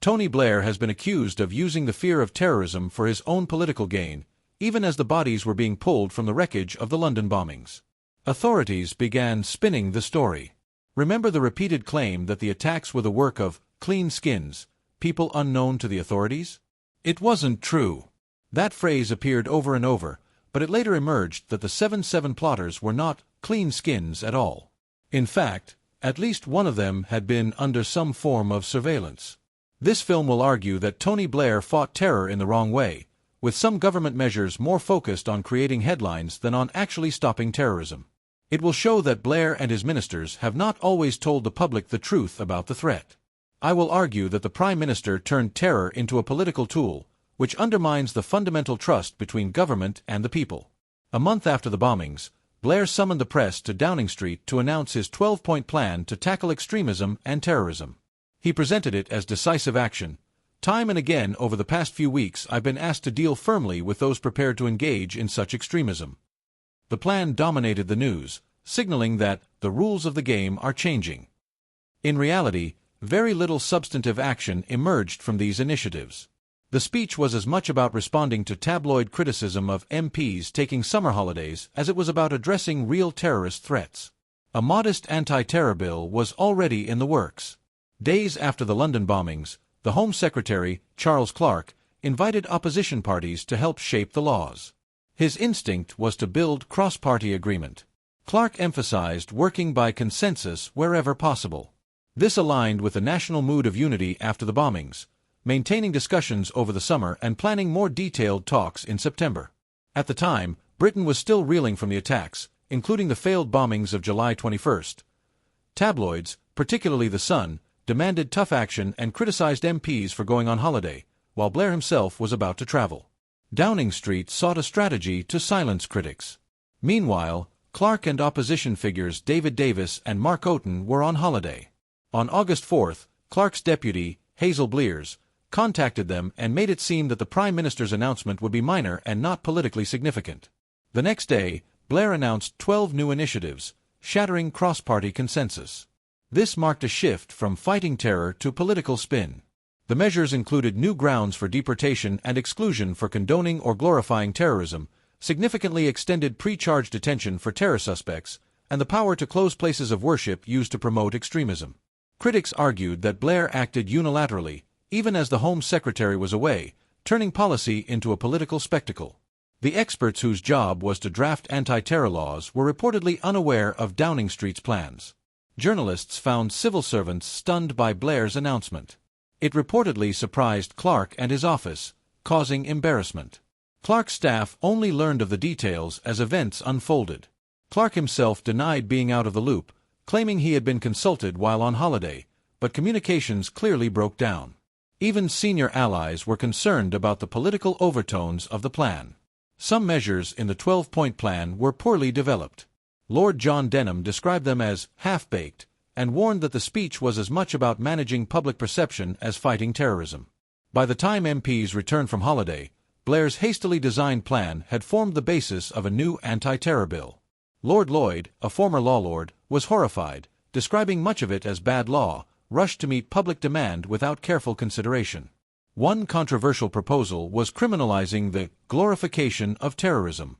Tony Blair has been accused of using the fear of terrorism for his own political gain, even as the bodies were being pulled from the wreckage of the London bombings. Authorities began spinning the story. Remember the repeated claim that the attacks were the work of clean skins, people unknown to the authorities? It wasn't true. That phrase appeared over and over, but it later emerged that the 7/7 plotters were not clean skins at all. In fact, at least one of them had been under some form of surveillance. This film will argue that Tony Blair fought terror in the wrong way, with some government measures more focused on creating headlines than on actually stopping terrorism. It will show that Blair and his ministers have not always told the public the truth about the threat. I will argue that the Prime Minister turned terror into a political tool, which undermines the fundamental trust between government and the people. A month after the bombings, Blair summoned the press to Downing Street to announce his 12-point plan to tackle extremism and terrorism. He presented it as decisive action. Time and again over the past few weeks I've been asked to deal firmly with those prepared to engage in such extremism. The plan dominated the news, signaling that the rules of the game are changing. In reality, very little substantive action emerged from these initiatives. The speech was as much about responding to tabloid criticism of MPs taking summer holidays as it was about addressing real terrorist threats. A modest anti-terror bill was already in the works. Days after the London bombings, the Home Secretary, Charles Clarke, invited opposition parties to help shape the laws. His instinct was to build cross-party agreement. Clarke emphasized working by consensus wherever possible. This aligned with the national mood of unity after the bombings, maintaining discussions over the summer and planning more detailed talks in September. At the time, Britain was still reeling from the attacks, including the failed bombings of July 21st. Tabloids, particularly The Sun, demanded tough action and criticized MPs for going on holiday, while Blair himself was about to travel. Downing Street sought a strategy to silence critics. Meanwhile, Clarke and opposition figures David Davis and Mark Oaten were on holiday. On August 4th, Clarke's deputy, Hazel Blears, contacted them and made it seem that the Prime Minister's announcement would be minor and not politically significant. The next day, Blair announced 12 new initiatives, shattering cross-party consensus. This marked a shift from fighting terror to political spin. The measures included new grounds for deportation and exclusion for condoning or glorifying terrorism, significantly extended pre-charge detention for terror suspects, and the power to close places of worship used to promote extremism. Critics argued that Blair acted unilaterally, even as the Home Secretary was away, turning policy into a political spectacle. The experts whose job was to draft anti-terror laws were reportedly unaware of Downing Street's plans. Journalists found civil servants stunned by Blair's announcement. It reportedly surprised Clarke and his office, causing embarrassment. Clarke's staff only learned of the details as events unfolded. Clarke himself denied being out of the loop, claiming he had been consulted while on holiday, but communications clearly broke down. Even senior allies were concerned about the political overtones of the plan. Some measures in the 12-point plan were poorly developed. Lord John Denham described them as half-baked, and warned that the speech was as much about managing public perception as fighting terrorism. By the time MPs returned from holiday, Blair's hastily designed plan had formed the basis of a new anti-terror bill. Lord Lloyd, a former law lord, was horrified, describing much of it as bad law, rushed to meet public demand without careful consideration. One controversial proposal was criminalizing the glorification of terrorism.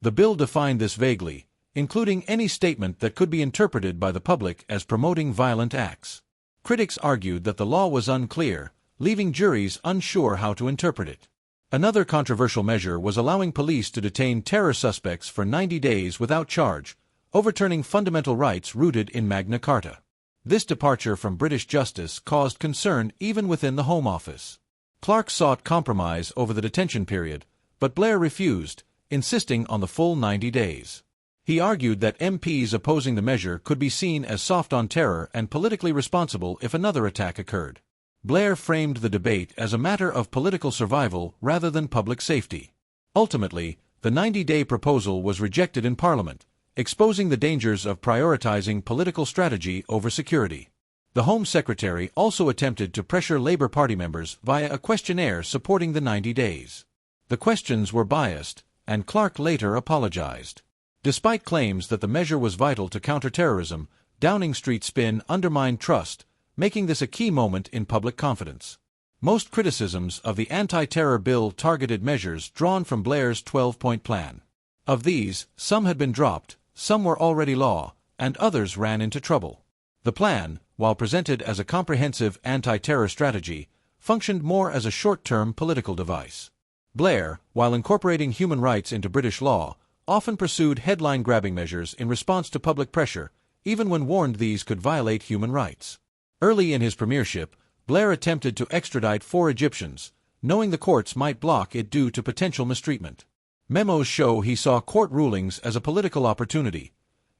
The bill defined this vaguely, including any statement that could be interpreted by the public as promoting violent acts. Critics argued that the law was unclear, leaving juries unsure how to interpret it. Another controversial measure was allowing police to detain terror suspects for 90 days without charge, overturning fundamental rights rooted in Magna Carta. This departure from British justice caused concern even within the Home Office. Clarke sought compromise over the detention period, but Blair refused, insisting on the full 90 days. He argued that MPs opposing the measure could be seen as soft on terror and politically responsible if another attack occurred. Blair framed the debate as a matter of political survival rather than public safety. Ultimately, the 90-day proposal was rejected in Parliament, exposing the dangers of prioritizing political strategy over security. The Home Secretary also attempted to pressure Labour Party members via a questionnaire supporting the 90 days. The questions were biased, and Clarke later apologized. Despite claims that the measure was vital to counter-terrorism, Downing Street spin undermined trust, making this a key moment in public confidence. Most criticisms of the anti-terror bill targeted measures drawn from Blair's 12-point plan. Of these, some had been dropped, some were already law, and others ran into trouble. The plan, while presented as a comprehensive anti-terror strategy, functioned more as a short-term political device. Blair, while incorporating human rights into British law, often pursued headline-grabbing measures in response to public pressure, even when warned these could violate human rights. Early in his premiership, Blair attempted to extradite 4 Egyptians, knowing the courts might block it due to potential mistreatment. Memos show he saw court rulings as a political opportunity.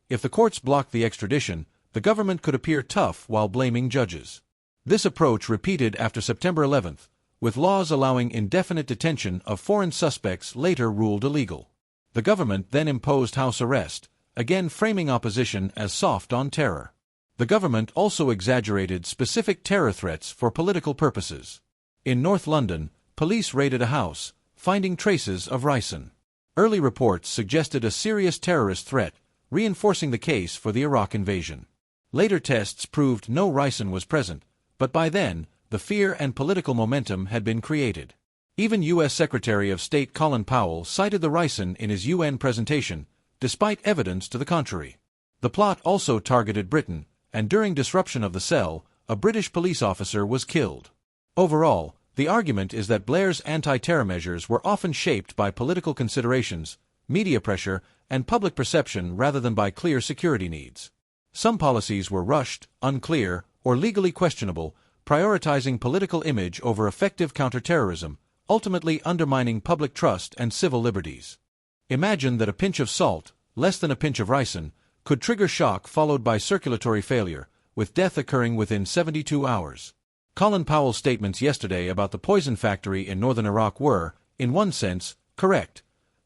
If the courts blocked the extradition, the government could appear tough while blaming judges. This approach repeated after September 11, with laws allowing indefinite detention of foreign suspects later ruled illegal. The government then imposed house arrest, again framing opposition as soft on terror. The government also exaggerated specific terror threats for political purposes. In North London, police raided a house, finding traces of ricin. Early reports suggested a serious terrorist threat, reinforcing the case for the Iraq invasion. Later tests proved no ricin was present, but by then, the fear and political momentum had been created. Even U.S. Secretary of State Colin Powell cited the ricin in his UN presentation, despite evidence to the contrary. The plot also targeted Britain, and during disruption of the cell, a British police officer was killed. Overall, the argument is that Blair's anti-terror measures were often shaped by political considerations, media pressure, and public perception rather than by clear security needs. Some policies were rushed, unclear, or legally questionable, prioritizing political image over effective counter-terrorism, ultimately undermining public trust and civil liberties. Imagine that a pinch of salt, less than a pinch of ricin, could trigger shock followed by circulatory failure, with death occurring within 72 hours. Colin Powell's statements yesterday about the poison factory in northern Iraq were, in one sense, correct.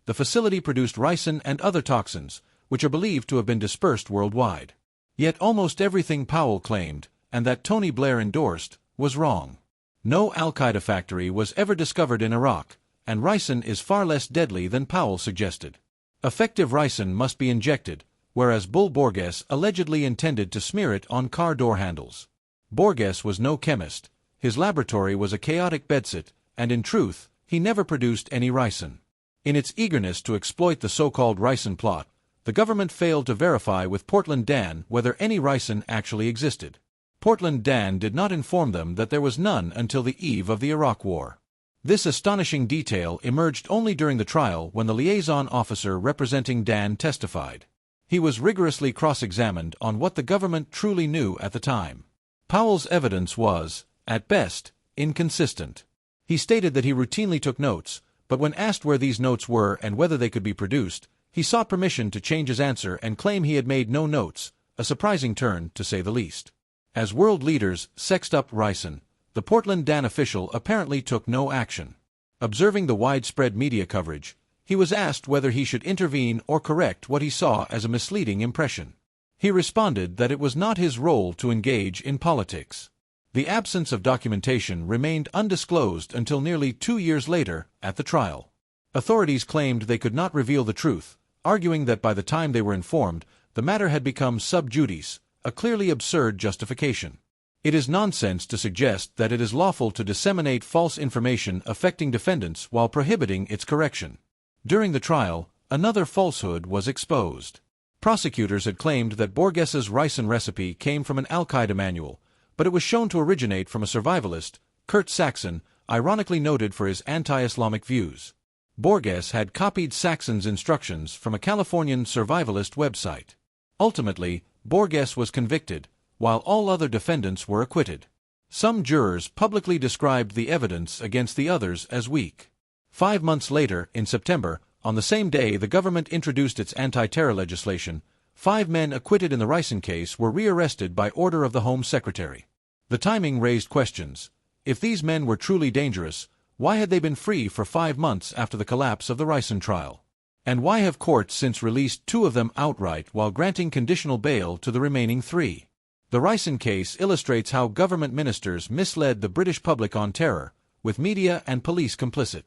The facility produced ricin and other toxins, which are believed to have been dispersed worldwide. Yet almost everything Powell claimed, and that Tony Blair endorsed, was wrong. No Al-Qaeda factory was ever discovered in Iraq, and ricin is far less deadly than Powell suggested. Effective ricin must be injected, whereas Bull Borges allegedly intended to smear it on car door handles. Borges was no chemist, his laboratory was a chaotic bedsit, and in truth, he never produced any ricin. In its eagerness to exploit the so-called ricin plot, the government failed to verify with Portland Dan whether any ricin actually existed. Portland Dan did not inform them that there was none until the eve of the Iraq War. This astonishing detail emerged only during the trial when the liaison officer representing Dan testified. He was rigorously cross-examined on what the government truly knew at the time. Powell's evidence was, at best, inconsistent. He stated that he routinely took notes, but when asked where these notes were and whether they could be produced, he sought permission to change his answer and claim he had made no notes, a surprising turn, to say the least. As world leaders sexed up ricin, the Portland Dan official apparently took no action. Observing the widespread media coverage, he was asked whether he should intervene or correct what he saw as a misleading impression. He responded that it was not his role to engage in politics. The absence of documentation remained undisclosed until nearly 2 years later, at the trial. Authorities claimed they could not reveal the truth, arguing that by the time they were informed, the matter had become sub judice, a clearly absurd justification. It is nonsense to suggest that it is lawful to disseminate false information affecting defendants while prohibiting its correction. During the trial, another falsehood was exposed. Prosecutors had claimed that Borges's ricin recipe came from an Al-Qaeda manual, but it was shown to originate from a survivalist, Kurt Saxon, ironically noted for his anti-Islamic views. Borges had copied Saxon's instructions from a Californian survivalist website. Ultimately, Borges was convicted, while all other defendants were acquitted. Some jurors publicly described the evidence against the others as weak. 5 months later, in September, on the same day the government introduced its anti-terror legislation, 5 men acquitted in the ricin case were rearrested by order of the Home Secretary. The timing raised questions. If these men were truly dangerous, why had they been free for 5 months after the collapse of the ricin trial? And why have courts since released 2 of them outright while granting conditional bail to the remaining 3? The ricin case illustrates how government ministers misled the British public on terror, with media and police complicit.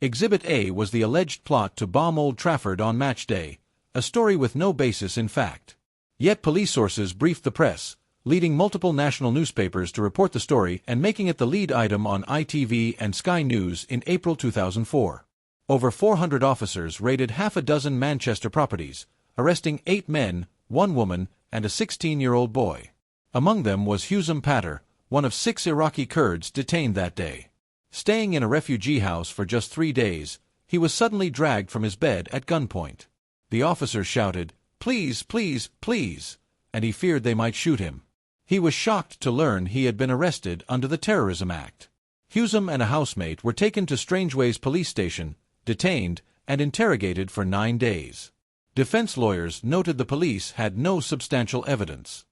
Exhibit A was the alleged plot to bomb Old Trafford on match day, a story with no basis in fact. Yet police sources briefed the press, leading multiple national newspapers to report the story and making it the lead item on ITV and Sky News in April 2004. Over 400 officers raided half a dozen Manchester properties, arresting 8 men, 1 woman, and a 16-year-old boy. Among them was Husam Patter, one of 6 Iraqi Kurds detained that day. Staying in a refugee house for just 3 days, he was suddenly dragged from his bed at gunpoint. The officers shouted, "Please, please, please," and he feared they might shoot him. He was shocked to learn he had been arrested under the Terrorism Act. Husam and a housemate were taken to Strangeways police station, detained, and interrogated for 9 days. Defense lawyers noted the police had no substantial evidence.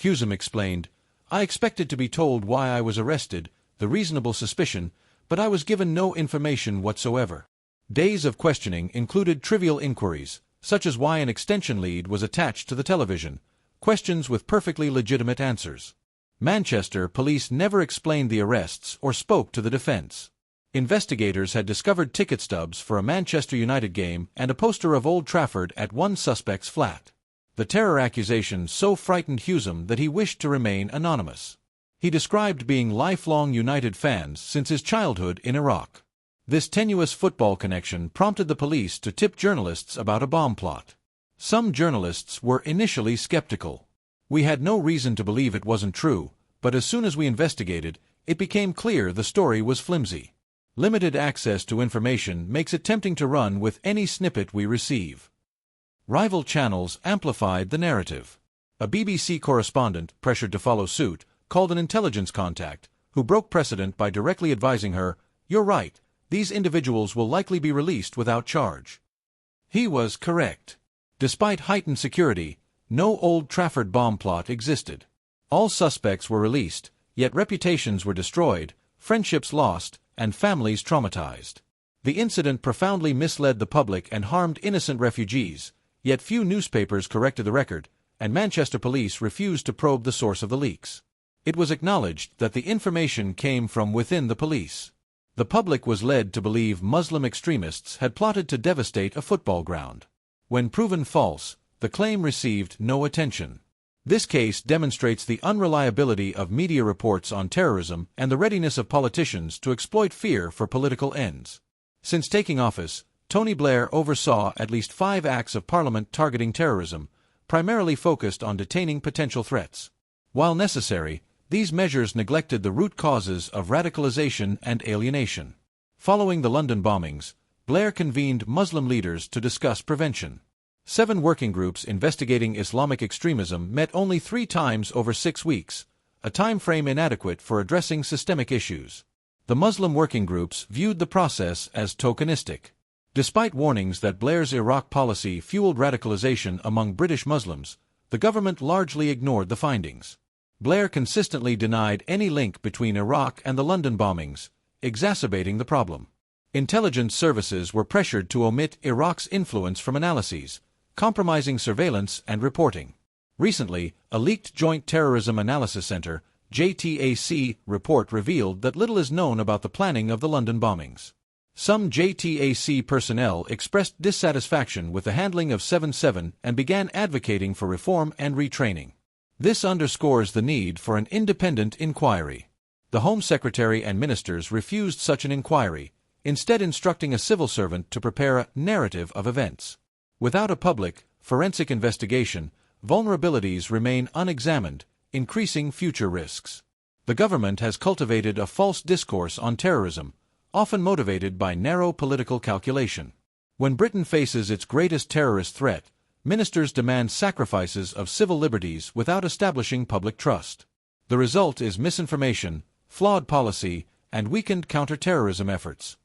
Husam explained, "I expected to be told why I was arrested, the reasonable suspicion, but I was given no information whatsoever." Days of questioning included trivial inquiries, such as why an extension lead was attached to the television, questions with perfectly legitimate answers. Manchester police never explained the arrests or spoke to the defense. Investigators had discovered ticket stubs for a Manchester United game and a poster of Old Trafford at one suspect's flat. The terror accusation so frightened Husam that he wished to remain anonymous. He described being lifelong United fans since his childhood in Iraq. This tenuous football connection prompted the police to tip journalists about a bomb plot. Some journalists were initially skeptical. "We had no reason to believe it wasn't true, but as soon as we investigated, it became clear the story was flimsy." Limited access to information makes it tempting to run with any snippet we receive. Rival channels amplified the narrative. A BBC correspondent, pressured to follow suit, called an intelligence contact, who broke precedent by directly advising her, "You're right, these individuals will likely be released without charge." He was correct. Despite heightened security, no Old Trafford bomb plot existed. All suspects were released, yet reputations were destroyed, friendships lost, and families traumatized. The incident profoundly misled the public and harmed innocent refugees, yet few newspapers corrected the record, and Manchester police refused to probe the source of the leaks. It was acknowledged that the information came from within the police. The public was led to believe Muslim extremists had plotted to devastate a football ground. When proven false, the claim received no attention. This case demonstrates the unreliability of media reports on terrorism and the readiness of politicians to exploit fear for political ends. Since taking office, Tony Blair oversaw at least 5 acts of Parliament targeting terrorism, primarily focused on detaining potential threats. While necessary, these measures neglected the root causes of radicalization and alienation. Following the London bombings, Blair convened Muslim leaders to discuss prevention. 7 working groups investigating Islamic extremism met only 3 times over 6 weeks, a time frame inadequate for addressing systemic issues. The Muslim working groups viewed the process as tokenistic. Despite warnings that Blair's Iraq policy fueled radicalization among British Muslims, the government largely ignored the findings. Blair consistently denied any link between Iraq and the London bombings, exacerbating the problem. Intelligence services were pressured to omit Iraq's influence from analyses, compromising surveillance and reporting. Recently, a leaked Joint Terrorism Analysis Center (JTAC) report revealed that little is known about the planning of the London bombings. Some JTAC personnel expressed dissatisfaction with the handling of 7/7 and began advocating for reform and retraining. This underscores the need for an independent inquiry. The Home Secretary and ministers refused such an inquiry, instead instructing a civil servant to prepare a narrative of events. Without a public, forensic investigation, vulnerabilities remain unexamined, increasing future risks. The government has cultivated a false discourse on terrorism, often motivated by narrow political calculation. When Britain faces its greatest terrorist threat, ministers demand sacrifices of civil liberties without establishing public trust. The result is misinformation, flawed policy, and weakened counter-terrorism efforts.